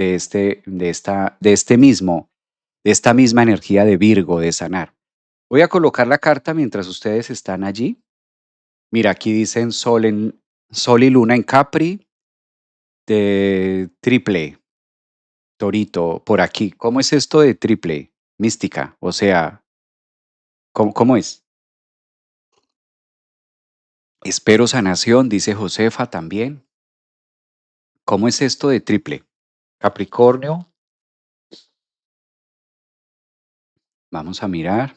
de esta misma energía de Virgo, de sanar. Voy a colocar la carta mientras ustedes están allí. Mira, aquí dicen Sol y Luna en Capri, de triple, Torito, por aquí. ¿Cómo es esto de triple? Mística, o sea, ¿cómo es? Espero sanación, dice Josefa también. ¿Cómo es esto de triple? Capricornio, vamos a mirar.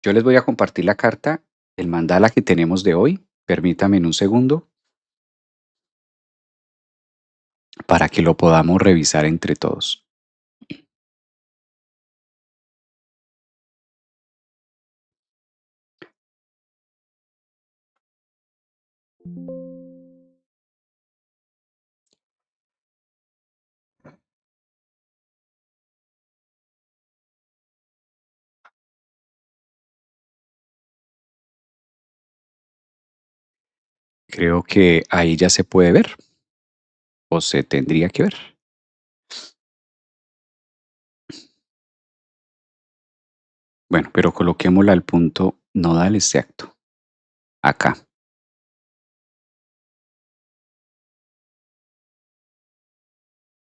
Yo les voy a compartir la carta, el mandala que tenemos de hoy. Permítame en un segundo para que lo podamos revisar entre todos. Creo que ahí ya se puede ver, o se tendría que ver. Bueno, pero coloquémosla al punto nodal exacto. Acá.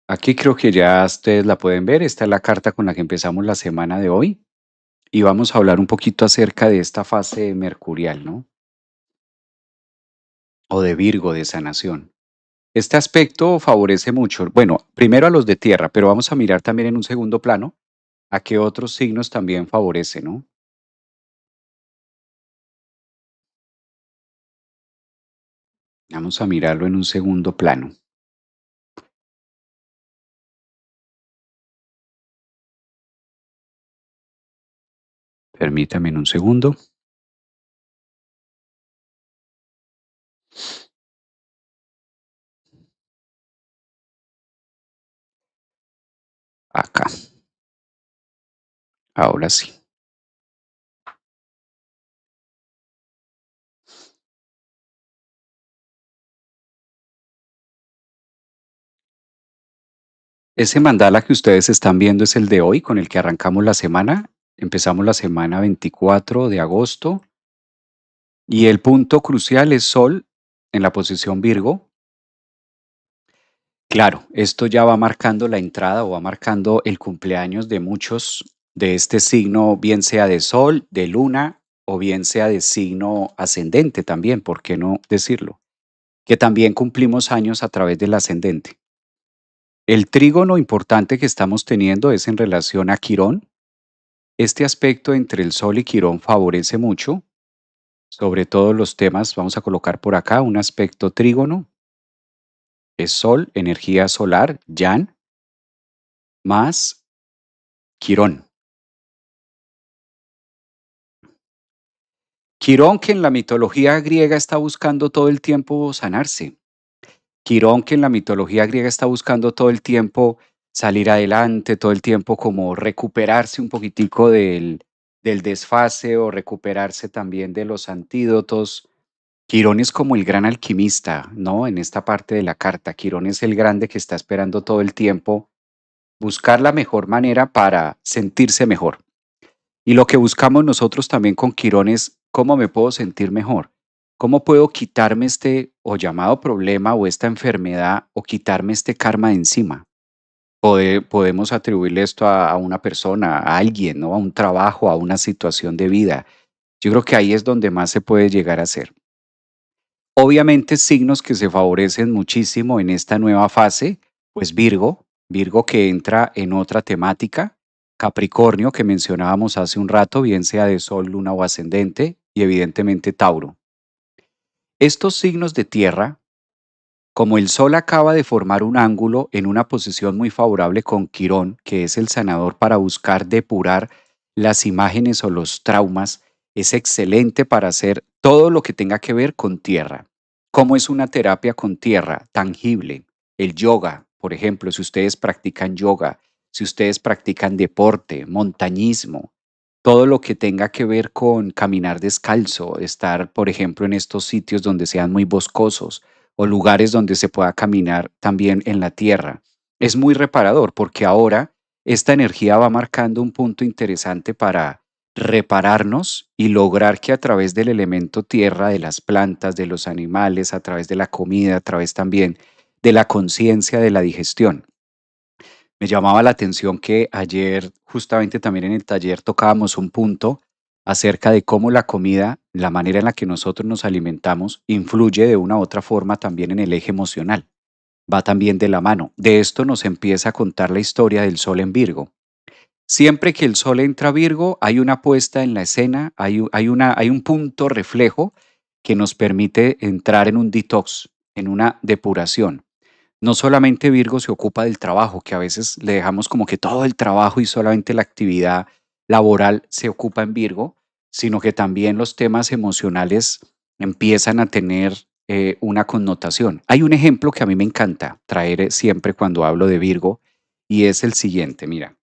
Aquí creo que ya ustedes la pueden ver. Esta es la carta con la que empezamos la semana de hoy. Y vamos a hablar un poquito acerca de esta fase mercurial, ¿no? O de Virgo, de sanación. Este aspecto favorece mucho, bueno, primero a los de tierra, pero vamos a mirar también en un segundo plano a qué otros signos también favorece, ¿no? Vamos a mirarlo en un segundo plano. Permítame en un segundo. Acá. Ahora sí. Ese mandala que ustedes están viendo es el de hoy, con el que arrancamos la semana. Empezamos la semana 24 de agosto y el punto crucial es Sol en la posición Virgo. Claro, esto ya va marcando la entrada o va marcando el cumpleaños de muchos de este signo, bien sea de Sol, de Luna o bien sea de signo ascendente también, ¿por qué no decirlo? Que también cumplimos años a través del ascendente. El trígono importante que estamos teniendo es en relación a Quirón. Este aspecto entre el Sol y Quirón favorece mucho, sobre todo los temas, vamos a colocar por acá un aspecto trígono, es Sol, energía solar, Yan, más Quirón. Quirón que en la mitología griega está buscando todo el tiempo sanarse. Quirón que en la mitología griega está buscando todo el tiempo salir adelante, todo el tiempo como recuperarse un poquitico del desfase o recuperarse también de los antídotos. Quirón es como el gran alquimista, ¿no? En esta parte de la carta, Quirón es el grande que está esperando todo el tiempo buscar la mejor manera para sentirse mejor. Y lo que buscamos nosotros también con Quirón es cómo me puedo sentir mejor, cómo puedo quitarme este o llamado problema o esta enfermedad o quitarme este karma de encima. Podemos atribuirle esto a una persona, a alguien, ¿no? A un trabajo, a una situación de vida. Yo creo que ahí es donde más se puede llegar a hacer. Obviamente signos que se favorecen muchísimo en esta nueva fase, pues Virgo que entra en otra temática, Capricornio que mencionábamos hace un rato, bien sea de Sol, Luna o ascendente, y evidentemente Tauro. Estos signos de tierra, como el Sol acaba de formar un ángulo en una posición muy favorable con Quirón, que es el sanador para buscar depurar las imágenes o los traumas, es excelente para hacer todo lo que tenga que ver con tierra. ¿Cómo es una terapia con tierra tangible? El yoga, por ejemplo, si ustedes practican yoga, si ustedes practican deporte, montañismo, todo lo que tenga que ver con caminar descalzo, estar, por ejemplo, en estos sitios donde sean muy boscosos o lugares donde se pueda caminar también en la tierra. es muy reparador porque ahora esta energía va marcando un punto interesante para repararnos y lograr que a través del elemento tierra, de las plantas, de los animales, a través de la comida, a través también de la conciencia de la digestión. Me llamaba la atención que ayer, justamente también en el taller, tocábamos un punto acerca de cómo la comida, la manera en la que nosotros nos alimentamos, influye de una u otra forma también en el eje emocional. Va también de la mano. De esto nos empieza a contar la historia del Sol en Virgo. Siempre que el Sol entra a Virgo, hay una puesta en la escena, hay un punto reflejo que nos permite entrar en un detox, en una depuración. No solamente Virgo se ocupa del trabajo, que a veces le dejamos como que todo el trabajo y solamente la actividad laboral se ocupa en Virgo, sino que también los temas emocionales empiezan a tener una connotación. Hay un ejemplo que a mí me encanta traer siempre cuando hablo de Virgo y es el siguiente, mira,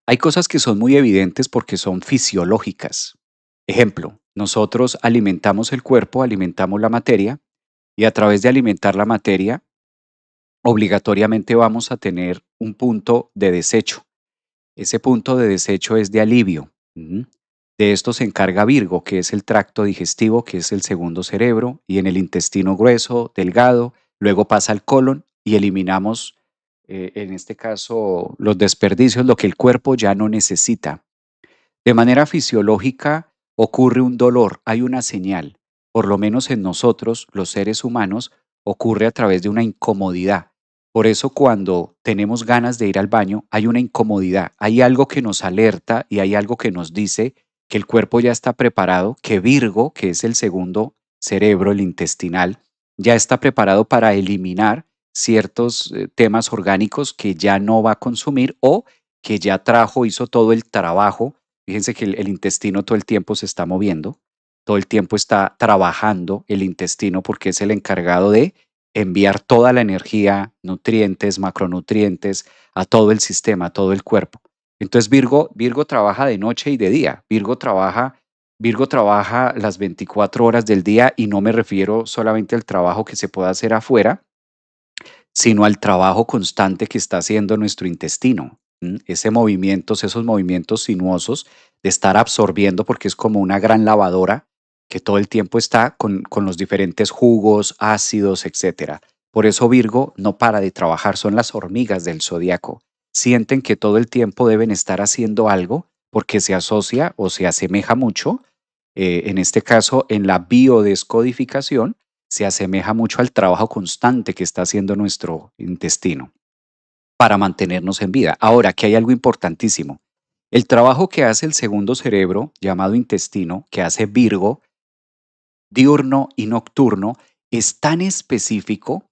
hay cosas que son muy evidentes porque son fisiológicas. Ejemplo, nosotros alimentamos el cuerpo, alimentamos la materia y a través de alimentar la materia obligatoriamente vamos a tener un punto de desecho. Ese punto de desecho es de alivio. Ujú. De esto se encarga Virgo, que es el tracto digestivo, que es el segundo cerebro, y en el intestino grueso, delgado, luego pasa al colon y eliminamos, en este caso, los desperdicios, lo que el cuerpo ya no necesita. De manera fisiológica ocurre un dolor, hay una señal, por lo menos en nosotros, los seres humanos, ocurre a través de una incomodidad. Por eso cuando tenemos ganas de ir al baño, hay una incomodidad, hay algo que nos alerta y hay algo que nos dice que el cuerpo ya está preparado, que Virgo, que es el segundo cerebro, el intestinal, ya está preparado para eliminar ciertos temas orgánicos que ya no va a consumir o que ya trajo, hizo todo el trabajo. Fíjense que el intestino todo el tiempo se está moviendo, todo el tiempo está trabajando el intestino porque es el encargado de enviar toda la energía, nutrientes, macronutrientes a todo el sistema, a todo el cuerpo. Entonces Virgo trabaja de noche y de día. Virgo trabaja las 24 horas del día y no me refiero solamente al trabajo que se pueda hacer afuera, sino al trabajo constante que está haciendo nuestro intestino. Ese movimiento, esos movimientos sinuosos de estar absorbiendo, porque es como una gran lavadora que todo el tiempo está con los diferentes jugos, ácidos, etcétera. Por eso Virgo no para de trabajar, son las hormigas del zodiaco. Sienten que todo el tiempo deben estar haciendo algo porque se asocia o se asemeja mucho, en este caso en la biodescodificación, se asemeja mucho al trabajo constante que está haciendo nuestro intestino para mantenernos en vida. Ahora, aquí hay algo importantísimo. El trabajo que hace el segundo cerebro, llamado intestino, que hace Virgo, diurno y nocturno, es tan específico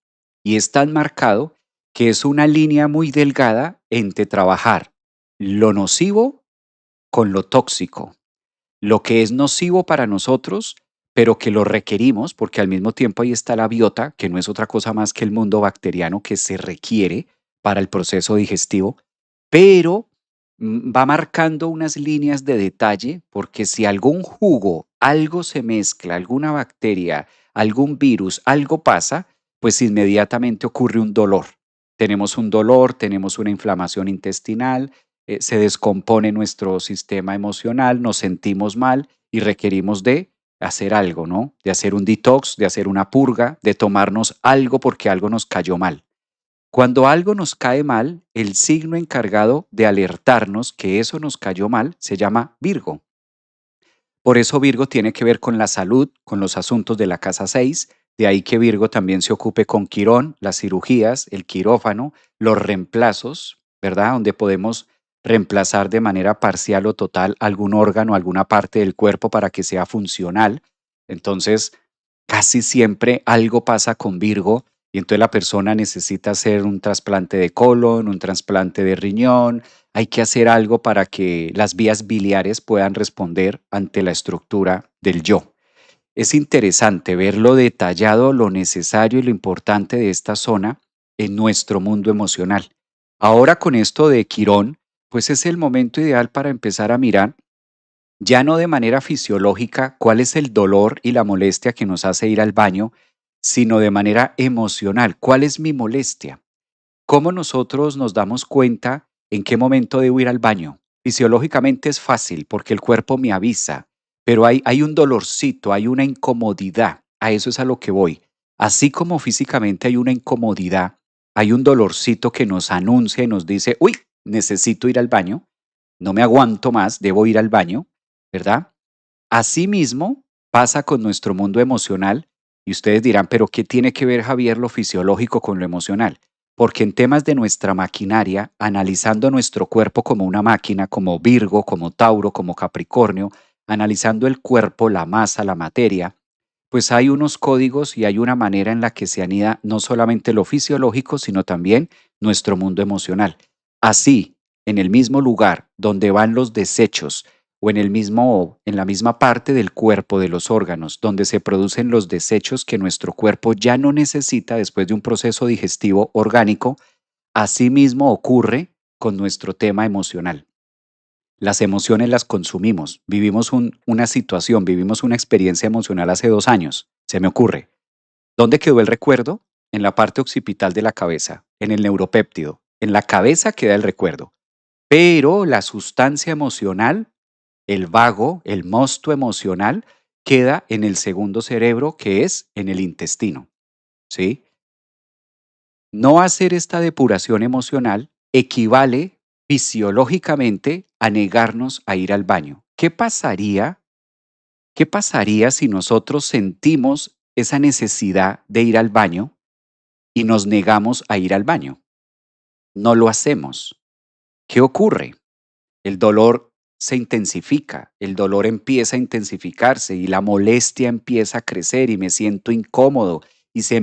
y es tan marcado que es una línea muy delgada entre trabajar lo nocivo con lo tóxico, lo que es nocivo para nosotros, pero que lo requerimos, porque al mismo tiempo ahí está la biota, que no es otra cosa más que el mundo bacteriano que se requiere para el proceso digestivo, pero va marcando unas líneas de detalle, porque si algún jugo, algo se mezcla, alguna bacteria, algún virus, algo pasa, pues inmediatamente ocurre un dolor. Tenemos un dolor, tenemos una inflamación intestinal, se descompone nuestro sistema emocional, nos sentimos mal y requerimos de hacer algo, ¿no? De hacer un detox, de hacer una purga, de tomarnos algo porque algo nos cayó mal. Cuando algo nos cae mal, el signo encargado de alertarnos que eso nos cayó mal se llama Virgo. Por eso Virgo tiene que ver con la salud, con los asuntos de la casa 6. De ahí que Virgo también se ocupe con Quirón, las cirugías, el quirófano, los reemplazos, ¿verdad? Donde podemos reemplazar de manera parcial o total algún órgano, alguna parte del cuerpo para que sea funcional. Entonces, casi siempre algo pasa con Virgo y entonces la persona necesita hacer un trasplante de colon, un trasplante de riñón, hay que hacer algo para que las vías biliares puedan responder ante la estructura del yo. Es interesante ver lo detallado, lo necesario y lo importante de esta zona en nuestro mundo emocional. Ahora con esto de Quirón, pues es el momento ideal para empezar a mirar, ya no de manera fisiológica, cuál es el dolor y la molestia que nos hace ir al baño, sino de manera emocional, cuál es mi molestia. ¿Cómo nosotros nos damos cuenta en qué momento debo ir al baño? Fisiológicamente es fácil porque el cuerpo me avisa, pero hay un dolorcito, hay una incomodidad. A eso es a lo que voy. Así como físicamente hay una incomodidad, hay un dolorcito que nos anuncia y nos dice, uy, necesito ir al baño, no me aguanto más, debo ir al baño, ¿verdad? Asimismo, pasa con nuestro mundo emocional y ustedes dirán, pero ¿qué tiene que ver, Javier, lo fisiológico con lo emocional? Porque en temas de nuestra maquinaria, analizando nuestro cuerpo como una máquina, como Virgo, como Tauro, como Capricornio, analizando el cuerpo, la masa, la materia, pues hay unos códigos y hay una manera en la que se anida no solamente lo fisiológico, sino también nuestro mundo emocional. Así, en el mismo lugar donde van los desechos o en la misma parte del cuerpo de los órganos donde se producen los desechos que nuestro cuerpo ya no necesita después de un proceso digestivo orgánico, así mismo ocurre con nuestro tema emocional. Las emociones las consumimos. Vivimos una situación, vivimos una experiencia emocional hace 2 años. Se me ocurre. ¿Dónde quedó el recuerdo? En la parte occipital de la cabeza, en el neuropéptido. En la cabeza queda el recuerdo. Pero la sustancia emocional, el vago, el mosto emocional, queda en el segundo cerebro, que es en el intestino. ¿Sí? No hacer esta depuración emocional equivale fisiológicamente a negarnos a ir al baño. ¿Qué pasaría si nosotros sentimos esa necesidad de ir al baño y nos negamos a ir al baño? No lo hacemos. ¿Qué ocurre? El dolor se intensifica, el dolor empieza a intensificarse y la molestia empieza a crecer y me siento incómodo y se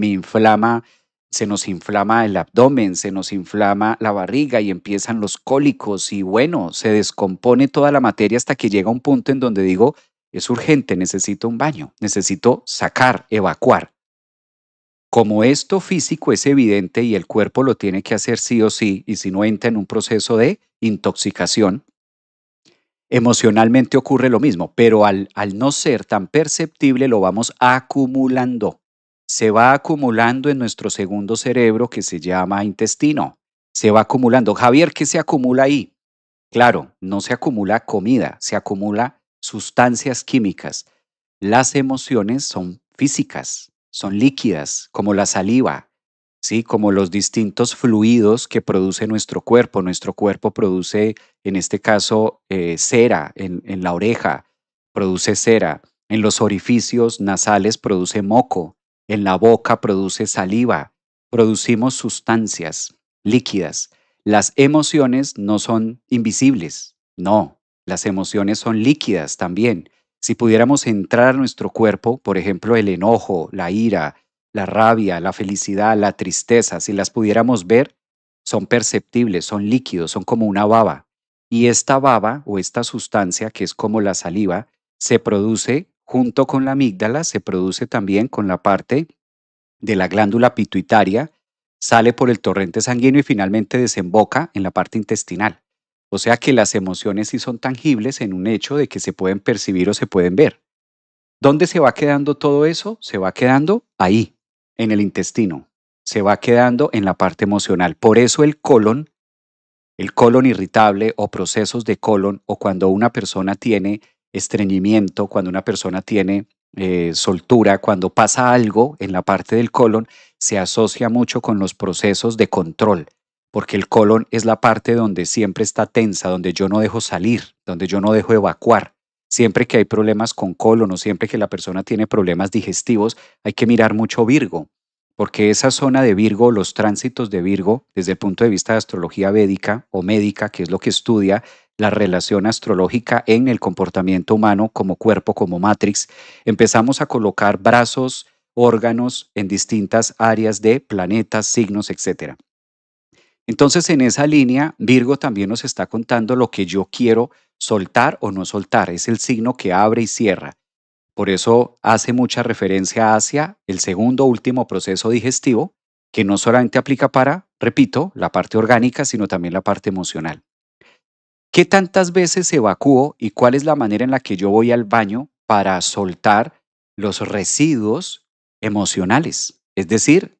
nos inflama el abdomen, se nos inflama la barriga y empiezan los cólicos y bueno, se descompone toda la materia hasta que llega un punto en donde digo, es urgente, necesito un baño, necesito sacar, evacuar. Como esto físico es evidente y el cuerpo lo tiene que hacer sí o sí, y si no entra en un proceso de intoxicación, emocionalmente ocurre lo mismo, pero al no ser tan perceptible lo vamos acumulando. Se va acumulando en nuestro segundo cerebro que se llama intestino. Se va acumulando. Javier, ¿qué se acumula ahí? Claro, no se acumula comida, se acumula sustancias químicas. Las emociones son físicas, son líquidas, como la saliva, ¿sí? Como los distintos fluidos que produce nuestro cuerpo. Nuestro cuerpo produce, en este caso, cera en la oreja, produce cera. En los orificios nasales produce moco. En la boca produce saliva. Producimos sustancias líquidas. Las emociones no son invisibles, no, las emociones son líquidas también. Si pudiéramos entrar a nuestro cuerpo, por ejemplo, el enojo, la ira, la rabia, la felicidad, la tristeza, si las pudiéramos ver, son perceptibles, son líquidos, son como una baba. Y esta baba o esta sustancia, que es como la saliva, se produce junto con la amígdala, se produce también con la parte de la glándula pituitaria, sale por el torrente sanguíneo y finalmente desemboca en la parte intestinal. O sea que las emociones sí son tangibles en un hecho de que se pueden percibir o se pueden ver. ¿Dónde se va quedando todo eso? Se va quedando ahí, en el intestino. Se va quedando en la parte emocional. Por eso el colon irritable o procesos de colon o cuando una persona tiene estreñimiento, cuando una persona tiene soltura, cuando pasa algo en la parte del colon, se asocia mucho con los procesos de control, porque el colon es la parte donde siempre está tensa, donde yo no dejo salir, donde yo no dejo evacuar. Siempre que hay problemas con colon o siempre que la persona tiene problemas digestivos, hay que mirar mucho Virgo, porque esa zona de Virgo, los tránsitos de Virgo, desde el punto de vista de astrología védica o médica, que es lo que estudia la relación astrológica en el comportamiento humano como cuerpo, como matrix, empezamos a colocar brazos, órganos en distintas áreas de planetas, signos, etcétera. Entonces, en esa línea, Virgo también nos está contando lo que yo quiero soltar o no soltar. Es el signo que abre y cierra. Por eso hace mucha referencia hacia el segundo último proceso digestivo, que no solamente aplica para, repito, la parte orgánica, sino también la parte emocional. ¿Qué tantas veces evacúo y cuál es la manera en la que yo voy al baño para soltar los residuos emocionales? Es decir,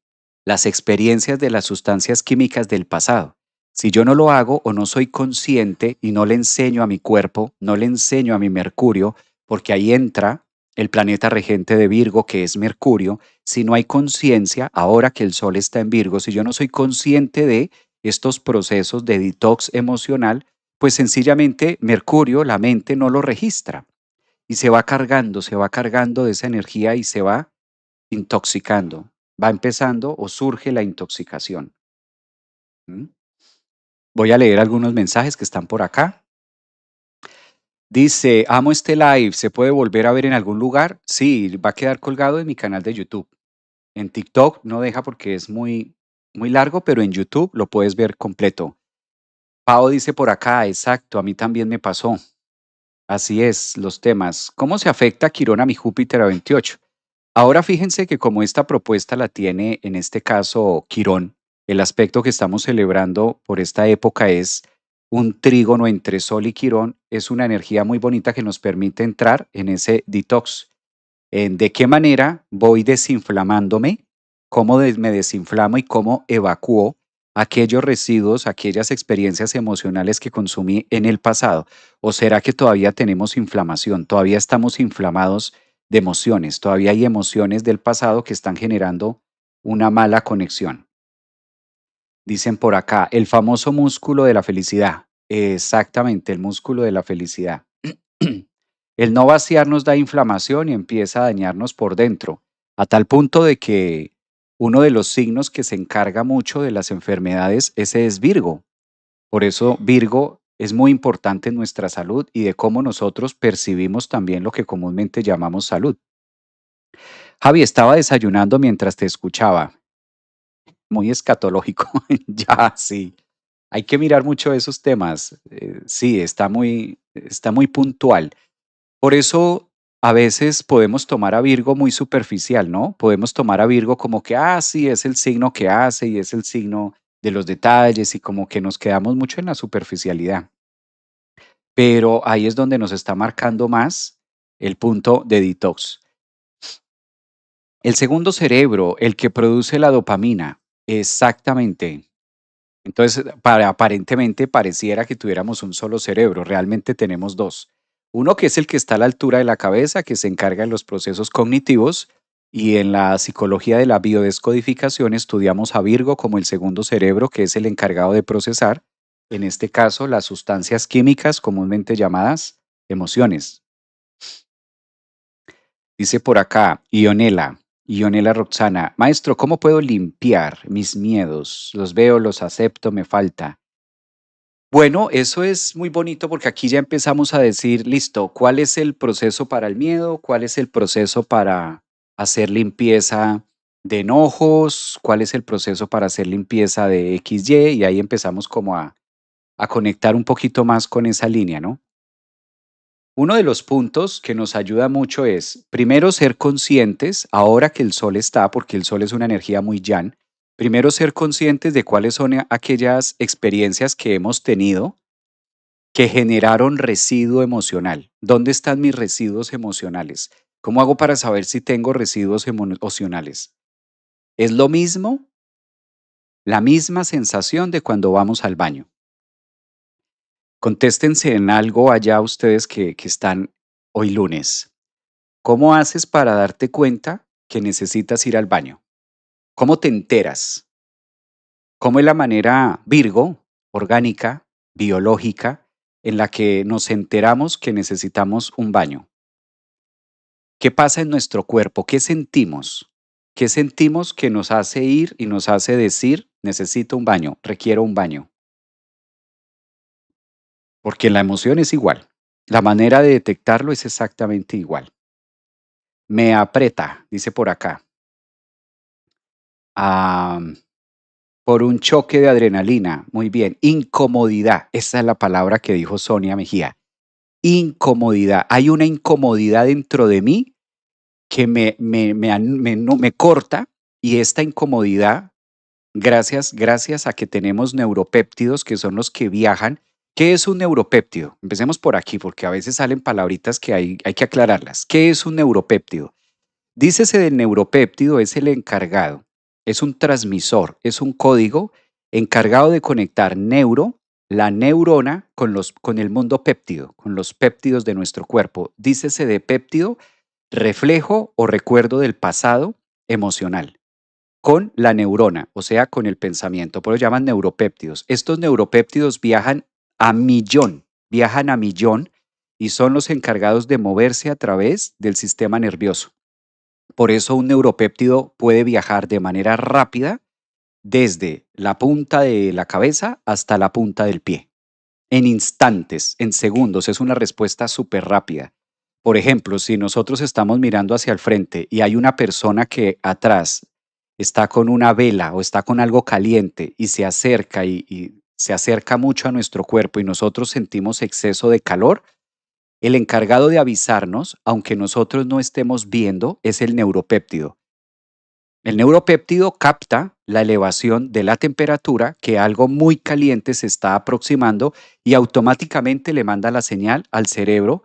las experiencias de las sustancias químicas del pasado. Si yo no lo hago o no soy consciente y no le enseño a mi cuerpo, no le enseño a mi Mercurio, porque ahí entra el planeta regente de Virgo, que es Mercurio, si no hay conciencia, ahora que el Sol está en Virgo, si yo no soy consciente de estos procesos de detox emocional, pues sencillamente Mercurio, la mente, no lo registra y se va cargando de esa energía y se va intoxicando. Va empezando o surge la intoxicación. ¿M? Voy a leer algunos mensajes que están por acá. Dice, amo este live, ¿se puede volver a ver en algún lugar? Sí, va a quedar colgado en mi canal de YouTube. En TikTok no deja porque es muy largo, pero en YouTube lo puedes ver completo. Pau dice por acá, exacto, a mí también me pasó. Así es, los temas. ¿Cómo se afecta Quirón a mi Júpiter a 28? Ahora fíjense que como esta propuesta la tiene en este caso Quirón, el aspecto que estamos celebrando por esta época es un trígono entre Sol y Quirón, es una energía muy bonita que nos permite entrar en ese detox. En de qué manera voy desinflamándome, cómo me desinflamo y cómo evacúo aquellos residuos, aquellas experiencias emocionales que consumí en el pasado. ¿O será que todavía tenemos inflamación? Todavía estamos inflamados de emociones, todavía hay emociones del pasado que están generando una mala conexión. Dicen por acá, el famoso músculo de la felicidad. Exactamente, el músculo de la felicidad. El no vaciar nos da inflamación y empieza a dañarnos por dentro, a tal punto de que uno de los signos que se encarga mucho de las enfermedades, ese es Virgo. Por eso Virgo es muy importante en nuestra salud y de cómo nosotros percibimos también lo que comúnmente llamamos salud. Javi, estaba desayunando mientras te escuchaba. Muy escatológico. Ya, sí. Hay que mirar mucho esos temas. Sí, está muy puntual. Por eso a veces podemos tomar a Virgo muy superficial, ¿no? Podemos tomar a Virgo como que, ah, sí, es el signo que hace y es el signo de los detalles y como que nos quedamos mucho en la superficialidad. Pero ahí es donde nos está marcando más el punto de detox. El segundo cerebro, el que produce la dopamina, exactamente. Entonces, aparentemente pareciera que tuviéramos un solo cerebro, realmente tenemos dos. Uno que es el que está a la altura de la cabeza, que se encarga de los procesos cognitivos, y en la psicología de la biodescodificación estudiamos a Virgo como el segundo cerebro, que es el encargado de procesar, en este caso, las sustancias químicas comúnmente llamadas emociones. Dice por acá, Ionela Roxana, maestro, ¿cómo puedo limpiar mis miedos? Los veo, los acepto, me falta. Bueno, eso es muy bonito porque aquí ya empezamos a decir, listo, ¿cuál es el proceso para el miedo? ¿Cuál es el proceso para hacer limpieza de enojos? ¿Cuál es el proceso para hacer limpieza de XY? Y ahí empezamos como a conectar un poquito más con esa línea, ¿no? Uno de los puntos que nos ayuda mucho es, primero, ser conscientes, ahora que el sol está, porque el sol es una energía muy yang, primero ser conscientes de cuáles son aquellas experiencias que hemos tenido que generaron residuo emocional. ¿Dónde están mis residuos emocionales? ¿Cómo hago para saber si tengo residuos emocionales? Es lo mismo, la misma sensación de cuando vamos al baño. Contéstense en algo allá ustedes que están hoy lunes. ¿Cómo haces para darte cuenta que necesitas ir al baño? ¿Cómo te enteras? ¿Cómo es la manera Virgo, orgánica, biológica, en la que nos enteramos que necesitamos un baño? ¿Qué pasa en nuestro cuerpo? ¿Qué sentimos? ¿Qué sentimos que nos hace ir y nos hace decir, necesito un baño, requiero un baño? Porque la emoción es igual. La manera de detectarlo es exactamente igual. Me aprieta, dice por acá. Ah, por un choque de adrenalina. Muy bien. Incomodidad. Esa es la palabra que dijo Sonia Mejía. Incomodidad. Hay una incomodidad dentro de mí que me corta y esta incomodidad, gracias a que tenemos neuropéptidos que son los que viajan. ¿Qué es un neuropéptido? Empecemos por aquí porque a veces salen palabritas que hay que aclararlas. ¿Qué es un neuropéptido? Dícese del neuropéptido, es el encargado. es un transmisor, es un código encargado de conectar la neurona, con el mundo péptido, con los péptidos de nuestro cuerpo. Dícese de péptido, reflejo o recuerdo del pasado emocional, con la neurona, o sea, con el pensamiento. Por eso llaman neuropéptidos. Estos neuropéptidos viajan a millón y son los encargados de moverse a través del sistema nervioso. Por eso un neuropéptido puede viajar de manera rápida desde la punta de la cabeza hasta la punta del pie. En instantes, en segundos, es una respuesta súper rápida. Por ejemplo, si nosotros estamos mirando hacia el frente y hay una persona que atrás está con una vela o está con algo caliente y se acerca y se acerca mucho a nuestro cuerpo y nosotros sentimos exceso de calor, el encargado de avisarnos, aunque nosotros no estemos viendo, es el neuropéptido. El neuropéptido capta la elevación de la temperatura, que algo muy caliente se está aproximando, y automáticamente le manda la señal al cerebro,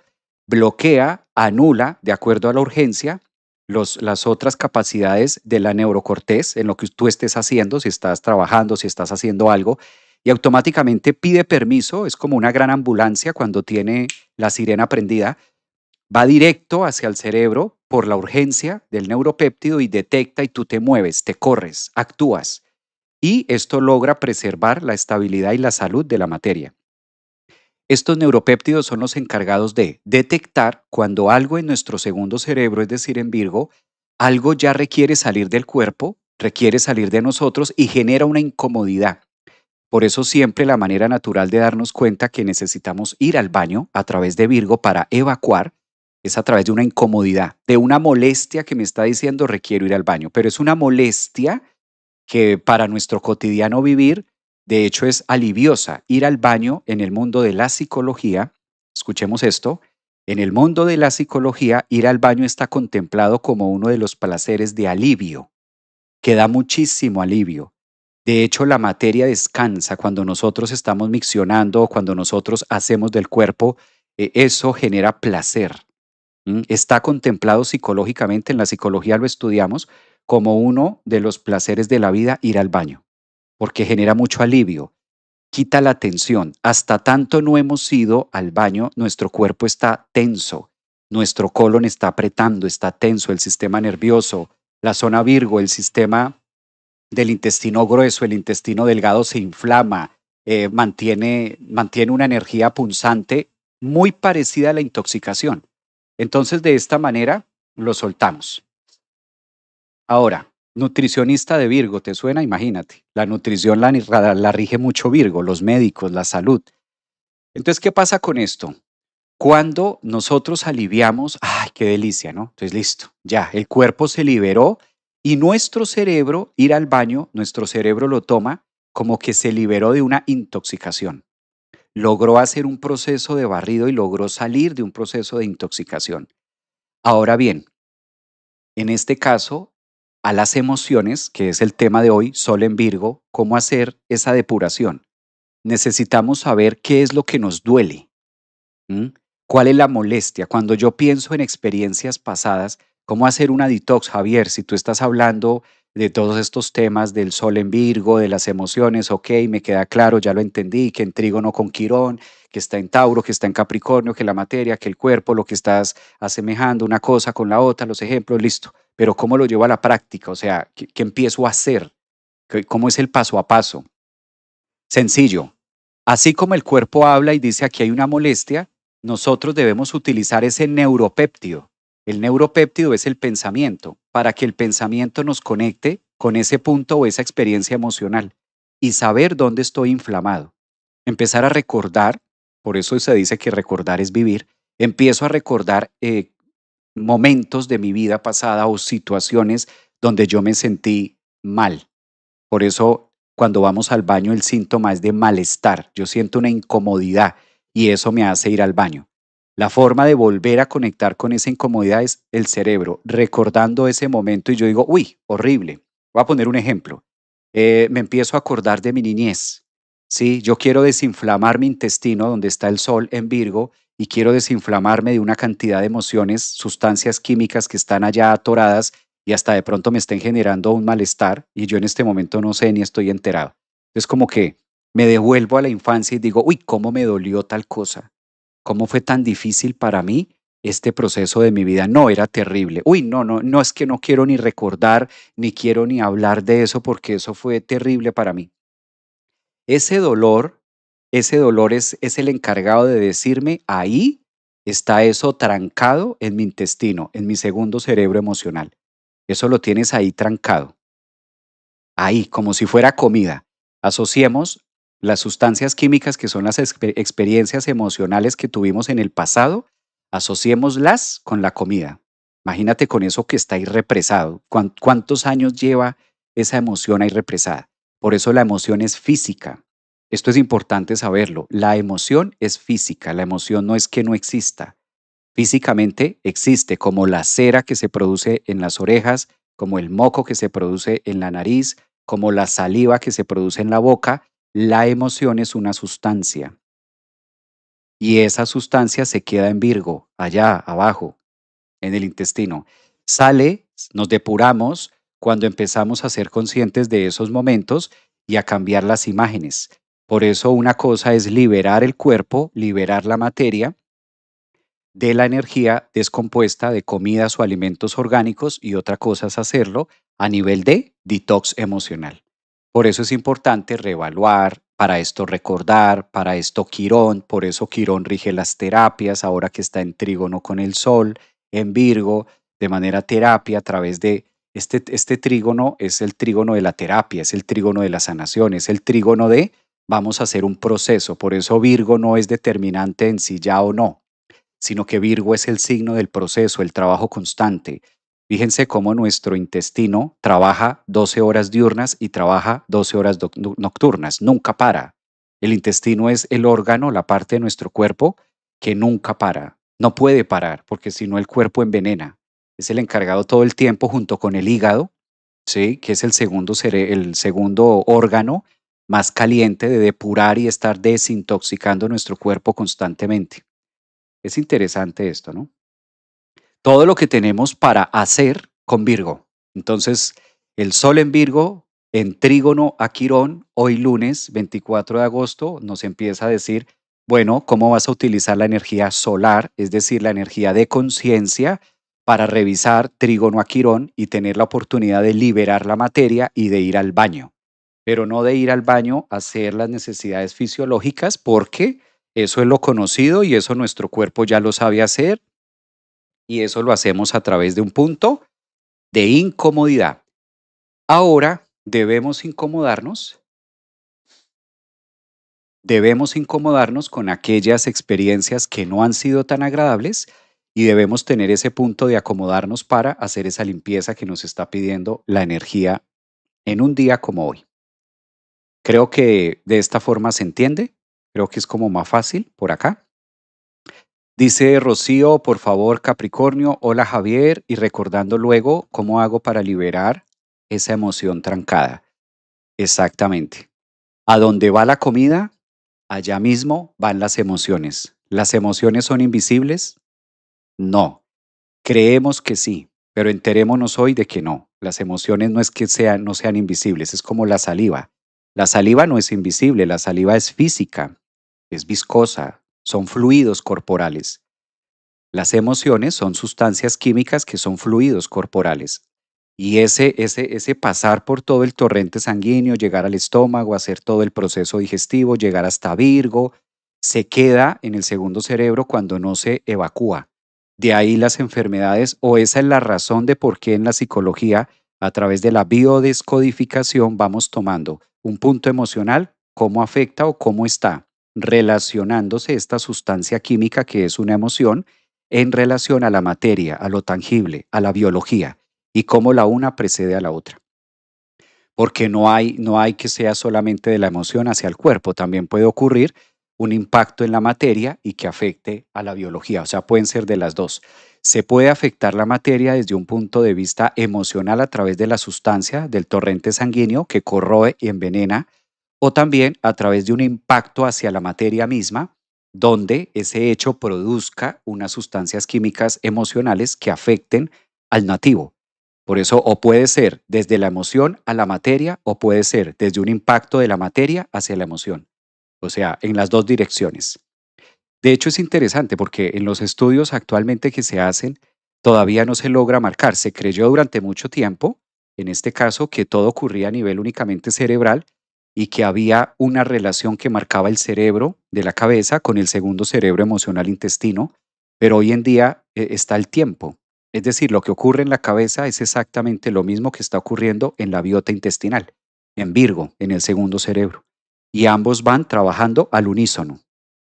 bloquea, anula, de acuerdo a la urgencia, las otras capacidades de la neurocortez en lo que tú estés haciendo, si estás trabajando, si estás haciendo algo, y automáticamente pide permiso. Es como una gran ambulancia cuando tiene la sirena prendida, va directo hacia el cerebro por la urgencia del neuropéptido y detecta, y tú te mueves, te corres, actúas. Y esto logra preservar la estabilidad y la salud de la materia. Estos neuropéptidos son los encargados de detectar cuando algo en nuestro segundo cerebro, es decir, en Virgo, algo ya requiere salir del cuerpo, requiere salir de nosotros y genera una incomodidad. Por eso siempre la manera natural de darnos cuenta que necesitamos ir al baño a través de Virgo para evacuar es a través de una incomodidad, de una molestia que me está diciendo requiero ir al baño, pero es una molestia que para nuestro cotidiano vivir, de hecho, es aliviosa. Ir al baño en el mundo de la psicología, escuchemos esto, en el mundo de la psicología, ir al baño está contemplado como uno de los placeres de alivio, que da muchísimo alivio. De hecho, la materia descansa cuando nosotros estamos miccionando, cuando nosotros hacemos del cuerpo, eso genera placer. Está contemplado psicológicamente, en la psicología lo estudiamos, como uno de los placeres de la vida ir al baño, porque genera mucho alivio, quita la tensión. Hasta tanto no hemos ido al baño, nuestro cuerpo está tenso, nuestro colon está apretando, está tenso, el sistema nervioso, la zona Virgo, el sistema del intestino grueso, el intestino delgado se inflama, mantiene una energía punzante muy parecida a la intoxicación. Entonces, de esta manera, lo soltamos. Ahora, nutricionista de Virgo, ¿te suena? Imagínate, la nutrición la rige mucho Virgo, los médicos, la salud. Entonces, ¿qué pasa con esto? Cuando nosotros aliviamos, ¡ay, qué delicia!, ¿no? Entonces, listo, ya, el cuerpo se liberó y nuestro cerebro, ir al baño, nuestro cerebro lo toma como que se liberó de una intoxicación. Logró hacer un proceso de barrido y logró salir de un proceso de intoxicación. Ahora bien, en este caso, a las emociones, que es el tema de hoy, Sol en Virgo, ¿cómo hacer esa depuración? Necesitamos saber qué es lo que nos duele. ¿Mm? ¿Cuál es la molestia? Cuando yo pienso en experiencias pasadas, ¿cómo hacer una detox, Javier? Si tú estás hablando de todos estos temas del Sol en Virgo, de las emociones, ok, me queda claro, ya lo entendí, que en Trígono con Quirón, que está en Tauro, que está en Capricornio, que la materia, que el cuerpo, lo que estás asemejando una cosa con la otra, los ejemplos, listo. Pero ¿cómo lo llevo a la práctica? O sea, ¿qué empiezo a hacer? ¿Cómo es el paso a paso? Sencillo. Así como el cuerpo habla y dice aquí hay una molestia, nosotros debemos utilizar ese neuropéptido. El neuropéptido es el pensamiento, para que el pensamiento nos conecte con ese punto o esa experiencia emocional y saber dónde estoy inflamado. Empezar a recordar, por eso se dice que recordar es vivir. Empiezo a recordar momentos de mi vida pasada o situaciones donde yo me sentí mal. Por eso, cuando vamos al baño, el síntoma es de malestar. Yo siento una incomodidad y eso me hace ir al baño. La forma de volver a conectar con esa incomodidad es el cerebro, recordando ese momento y yo digo, uy, horrible. Voy a poner un ejemplo. Me empiezo a acordar de mi niñez. Sí, yo quiero desinflamar mi intestino donde está el sol en Virgo y quiero desinflamarme de una cantidad de emociones, sustancias químicas que están allá atoradas y hasta de pronto me estén generando un malestar y yo en este momento no sé ni estoy enterado. Es como que me devuelvo a la infancia y digo, uy, ¿cómo me dolió tal cosa? ¿Cómo fue tan difícil para mí este proceso de mi vida? No, era terrible. Uy, no, no, no es que no quiero ni recordar, ni quiero ni hablar de eso porque eso fue terrible para mí. Ese dolor, ese dolor es el encargado de decirme, ahí está eso trancado en mi intestino, en mi segundo cerebro emocional. Eso lo tienes ahí trancado, ahí, como si fuera comida. Asociemos las sustancias químicas que son las experiencias emocionales que tuvimos en el pasado, asociémoslas con la comida. Imagínate con eso que está ahí represado. ¿Cuántos años lleva esa emoción ahí represada? Por eso la emoción es física. Esto es importante saberlo. La emoción es física. La emoción no es que no exista. Físicamente existe, como la cera que se produce en las orejas, como el moco que se produce en la nariz, como la saliva que se produce en la boca. La emoción es una sustancia y esa sustancia se queda en Virgo, allá abajo, en el intestino. Sale, nos depuramos cuando empezamos a ser conscientes de esos momentos y a cambiar las imágenes. Por eso una cosa es liberar el cuerpo, liberar la materia de la energía descompuesta de comidas o alimentos orgánicos, y otra cosa es hacerlo a nivel de detox emocional. Por eso es importante reevaluar, para esto recordar, para esto Quirón, por eso Quirón rige las terapias, ahora que está en trígono con el Sol, en Virgo, de manera terapia a través de este trígono. Es el trígono de la terapia, es el trígono de la sanación, es el trígono de vamos a hacer un proceso. Por eso Virgo no es determinante en si ya o no, sino que Virgo es el signo del proceso, el trabajo constante. Fíjense cómo nuestro intestino trabaja 12 horas diurnas y trabaja 12 horas nocturnas, nunca para. El intestino es el órgano, la parte de nuestro cuerpo que nunca para, no puede parar, porque si no el cuerpo envenena. Es el encargado todo el tiempo junto con el hígado, ¿sí? Que es el segundo órgano más caliente, de depurar y estar desintoxicando nuestro cuerpo constantemente. Es interesante esto, ¿no? Todo lo que tenemos para hacer con Virgo. Entonces, el Sol en Virgo, en trígono a Quirón, hoy lunes 24 de agosto, nos empieza a decir, bueno, ¿cómo vas a utilizar la energía solar, es decir, la energía de conciencia, para revisar trígono a Quirón y tener la oportunidad de liberar la materia y de ir al baño? Pero no de ir al baño a hacer las necesidades fisiológicas, porque eso es lo conocido y eso nuestro cuerpo ya lo sabe hacer, y eso lo hacemos a través de un punto de incomodidad. Ahora debemos incomodarnos con aquellas experiencias que no han sido tan agradables, y debemos tener ese punto de acomodarnos para hacer esa limpieza que nos está pidiendo la energía en un día como hoy. Creo que de esta forma se entiende, creo que es como más fácil por acá. Dice Rocío, por favor, Capricornio, hola Javier, y recordando luego cómo hago para liberar esa emoción trancada. Exactamente. A donde va la comida, allá mismo van las emociones. ¿Las emociones son invisibles? No. Creemos que sí, pero enterémonos hoy de que no. Las emociones no es que no sean invisibles, es como la saliva. La saliva no es invisible, la saliva es física, es viscosa, son fluidos corporales. Las emociones son sustancias químicas que son fluidos corporales. Y ese pasar por todo el torrente sanguíneo, llegar al estómago, hacer todo el proceso digestivo, llegar hasta Virgo, se queda en el segundo cerebro cuando no se evacúa. De ahí las enfermedades, o esa es la razón de por qué en la psicología, a través de la biodescodificación, vamos tomando un punto emocional, cómo afecta o cómo está relacionándose esta sustancia química que es una emoción en relación a la materia, a lo tangible, a la biología, y cómo la una precede a la otra. Porque no hay que sea solamente de la emoción hacia el cuerpo, también puede ocurrir un impacto en la materia y que afecte a la biología, o sea, pueden ser de las dos. Se puede afectar la materia desde un punto de vista emocional a través de la sustancia del torrente sanguíneo que corroe y envenena, o también a través de un impacto hacia la materia misma, donde ese hecho produzca unas sustancias químicas emocionales que afecten al nativo. Por eso, o puede ser desde la emoción a la materia, o puede ser desde un impacto de la materia hacia la emoción. O sea, en las dos direcciones. De hecho, es interesante porque en los estudios actualmente que se hacen, todavía no se logra marcar. Se creyó durante mucho tiempo, en este caso, que todo ocurría a nivel únicamente cerebral y que había una relación que marcaba el cerebro de la cabeza con el segundo cerebro emocional intestino, pero hoy en día está el tiempo. Es decir, lo que ocurre en la cabeza es exactamente lo mismo que está ocurriendo en la biota intestinal, en Virgo, en el segundo cerebro. Y ambos van trabajando al unísono.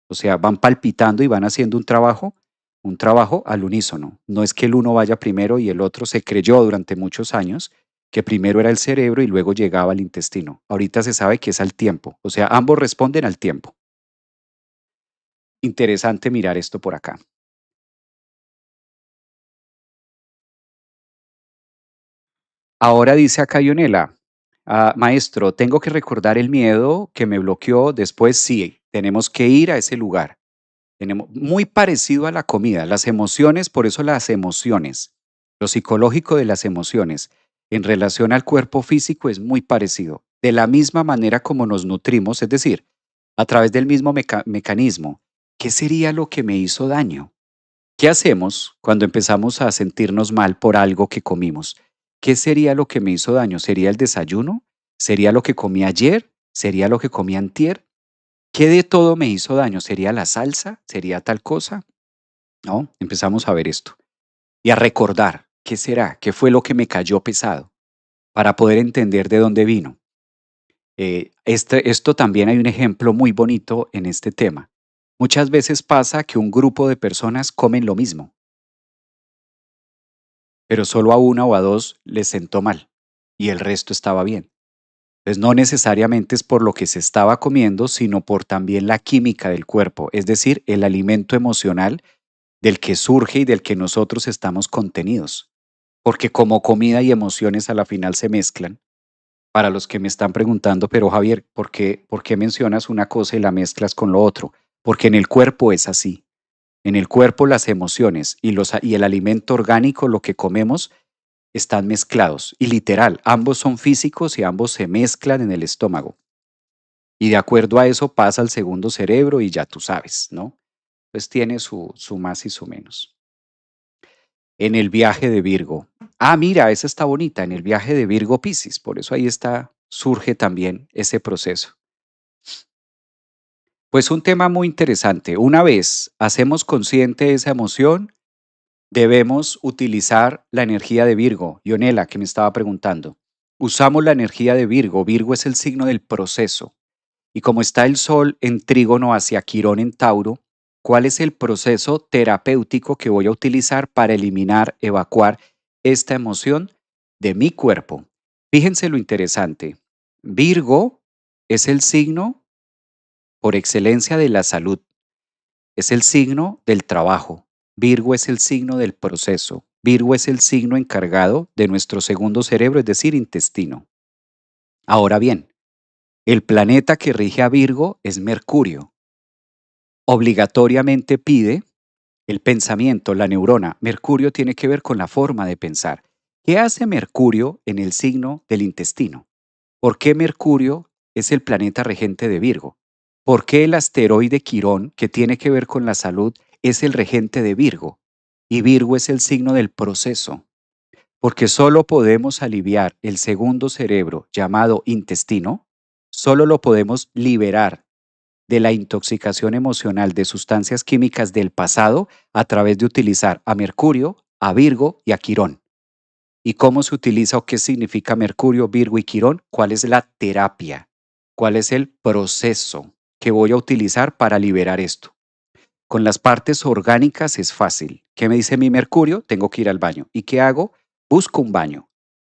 O sea, van palpitando y van haciendo un trabajo al unísono. No es que el uno vaya primero y el otro se creyó durante muchos años que primero era el cerebro y luego llegaba al intestino. Ahorita se sabe que es al tiempo. O sea, ambos responden al tiempo. Interesante mirar esto por acá. Ahora dice acá Ionela, maestro, tengo que recordar el miedo que me bloqueó. Después sí, tenemos que ir a ese lugar. Tenemos muy parecido a la comida, las emociones, por eso las emociones, lo psicológico de las emociones en relación al cuerpo físico es muy parecido. De la misma manera como nos nutrimos, es decir, a través del mismo mecanismo. ¿Qué sería lo que me hizo daño? ¿Qué hacemos cuando empezamos a sentirnos mal por algo que comimos? ¿Qué sería lo que me hizo daño? ¿Sería el desayuno? ¿Sería lo que comí ayer? ¿Sería lo que comí antier? ¿Qué de todo me hizo daño? ¿Sería la salsa? ¿Sería tal cosa? ¿No? Empezamos a ver esto y a recordar qué será, qué fue lo que me cayó pesado para poder entender de dónde vino. Esto también hay un ejemplo muy bonito en este tema. Muchas veces pasa que un grupo de personas comen lo mismo, pero solo a una o a dos les sentó mal y el resto estaba bien. Pues no necesariamente es por lo que se estaba comiendo, sino por también la química del cuerpo, es decir, el alimento emocional del que surge y del que nosotros estamos contenidos. Porque como comida y emociones a la final se mezclan. Para los que me están preguntando, pero Javier, por qué mencionas una cosa y la mezclas con lo otro? Porque en el cuerpo es así. En el cuerpo las emociones y el alimento orgánico, lo que comemos, están mezclados. Y literal, ambos son físicos y ambos se mezclan en el estómago. Y de acuerdo a eso pasa al segundo cerebro y ya tú sabes, ¿no? Pues tiene su más y su menos. En el viaje de Virgo. Ah, mira, esa está bonita, en el viaje de Virgo Piscis. Por eso ahí está, surge también ese proceso. Pues un tema muy interesante. Una vez hacemos consciente esa emoción, debemos utilizar la energía de Virgo. Ionela, que me estaba preguntando. Usamos la energía de Virgo. Virgo es el signo del proceso. Y como está el Sol en trígono hacia Quirón en Tauro, ¿cuál es el proceso terapéutico que voy a utilizar para eliminar, evacuar esta emoción de mi cuerpo? Fíjense lo interesante. Virgo es el signo por excelencia de la salud, es el signo del trabajo. Virgo es el signo del proceso. Virgo es el signo encargado de nuestro segundo cerebro, es decir, intestino. Ahora bien, el planeta que rige a Virgo es Mercurio. Obligatoriamente pide el pensamiento, la neurona. Mercurio tiene que ver con la forma de pensar. ¿Qué hace Mercurio en el signo del intestino? ¿Por qué Mercurio es el planeta regente de Virgo? ¿Por qué el asteroide Quirón, que tiene que ver con la salud, es el regente de Virgo? Y Virgo es el signo del proceso. Porque solo podemos aliviar el segundo cerebro llamado intestino, solo lo podemos liberar de la intoxicación emocional de sustancias químicas del pasado a través de utilizar a Mercurio, a Virgo y a Quirón. ¿Y cómo se utiliza o qué significa Mercurio, Virgo y Quirón? ¿Cuál es la terapia? ¿Cuál es el proceso que voy a utilizar para liberar esto? Con las partes orgánicas es fácil. ¿Qué me dice mi Mercurio? Tengo que ir al baño. ¿Y qué hago? Busco un baño.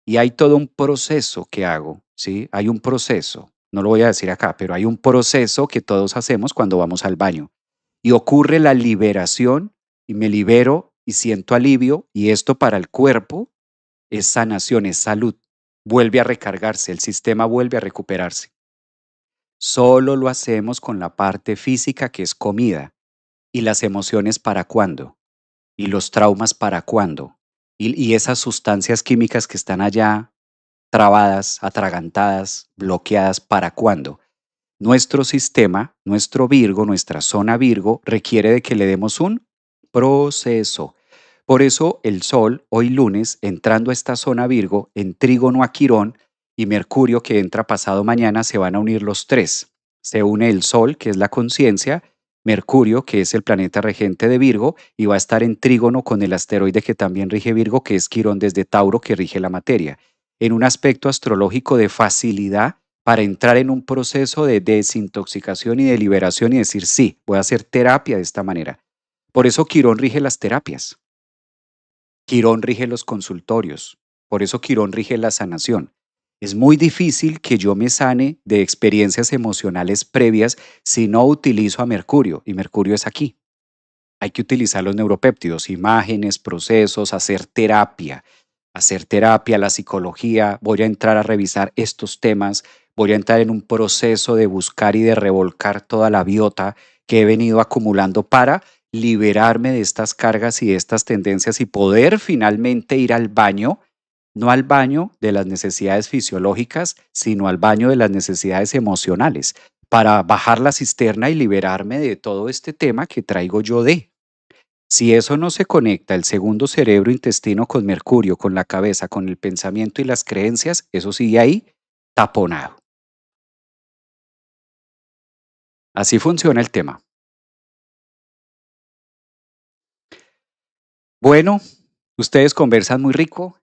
Y hay todo un proceso que hago, ¿sí? Hay un proceso. No lo voy a decir acá, pero hay un proceso que todos hacemos cuando vamos al baño. Y ocurre la liberación y me libero y siento alivio y esto para el cuerpo es sanación, es salud. Vuelve a recargarse, el sistema vuelve a recuperarse. Solo lo hacemos con la parte física que es comida. ¿Y las emociones para cuándo? ¿Y los traumas para cuándo? y esas sustancias químicas que están allá trabadas, atragantadas, bloqueadas, ¿para cuándo? Nuestro sistema, nuestro Virgo, nuestra zona Virgo requiere de que le demos un proceso. Por eso el Sol, hoy lunes, entrando a esta zona Virgo, en trígono a Quirón, y Mercurio, que entra pasado mañana, se van a unir los tres. Se une el Sol, que es la conciencia, Mercurio, que es el planeta regente de Virgo, y va a estar en trígono con el asteroide que también rige Virgo, que es Quirón desde Tauro, que rige la materia, en un aspecto astrológico de facilidad para entrar en un proceso de desintoxicación y de liberación y decir, sí, voy a hacer terapia de esta manera. Por eso Quirón rige las terapias, Quirón rige los consultorios, por eso Quirón rige la sanación. Es muy difícil que yo me sane de experiencias emocionales previas si no utilizo a Mercurio, y Mercurio es aquí. Hay que utilizar los neuropéptidos, imágenes, procesos, hacer terapia, la psicología. Voy a entrar a revisar estos temas, voy a entrar en un proceso de buscar y de revolcar toda la biota que he venido acumulando para liberarme de estas cargas y de estas tendencias y poder finalmente ir al baño, no al baño de las necesidades fisiológicas, sino al baño de las necesidades emocionales, para bajar la cisterna y liberarme de todo este tema que traigo yo de. Si eso no se conecta, el segundo cerebro intestino con Mercurio, con la cabeza, con el pensamiento y las creencias, eso sigue ahí taponado. Así funciona el tema. Bueno, ustedes conversan muy rico,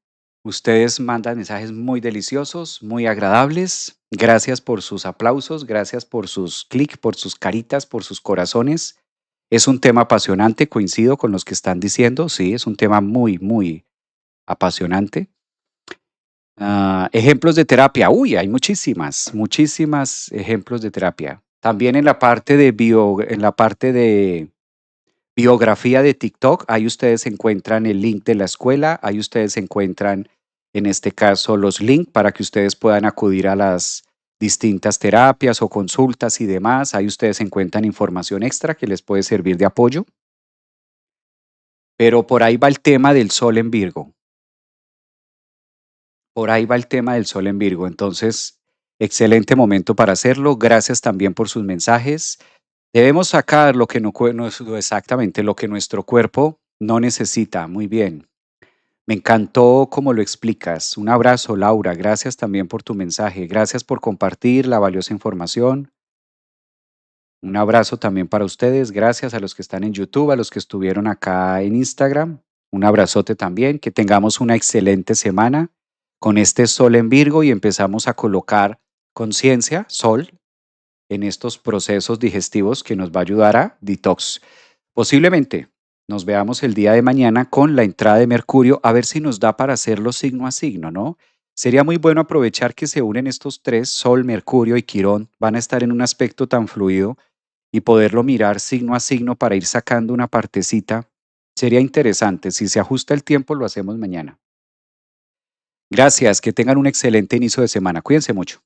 ustedes mandan mensajes muy deliciosos, muy agradables. Gracias por sus aplausos, gracias por sus clics, por sus caritas, por sus corazones. Es un tema apasionante, coincido con los que están diciendo, sí, es un tema muy, muy apasionante. Ejemplos de terapia. Uy, hay muchísimas, muchísimas ejemplos de terapia. También en la parte de biografía de TikTok, ahí ustedes encuentran el link de la escuela, ahí ustedes encuentran, en este caso, los links para que ustedes puedan acudir a las distintas terapias o consultas y demás. Ahí ustedes encuentran información extra que les puede servir de apoyo. Pero por ahí va el tema del Sol en Virgo. Por ahí va el tema del Sol en Virgo. Entonces, excelente momento para hacerlo. Gracias también por sus mensajes. Debemos sacar lo que exactamente lo que nuestro cuerpo no necesita. Muy bien. Me encantó cómo lo explicas. Un abrazo, Laura. Gracias también por tu mensaje. Gracias por compartir la valiosa información. Un abrazo también para ustedes. Gracias a los que están en YouTube, a los que estuvieron acá en Instagram. Un abrazote también. Que tengamos una excelente semana con este Sol en Virgo y empezamos a colocar conciencia, Sol, en estos procesos digestivos que nos va a ayudar a detox. Posiblemente nos veamos el día de mañana con la entrada de Mercurio, a ver si nos da para hacerlo signo a signo, ¿no? Sería muy bueno aprovechar que se unen estos tres, Sol, Mercurio y Quirón, van a estar en un aspecto tan fluido y poderlo mirar signo a signo para ir sacando una partecita. Sería interesante. Si se ajusta el tiempo, lo hacemos mañana. Gracias, que tengan un excelente inicio de semana. Cuídense mucho.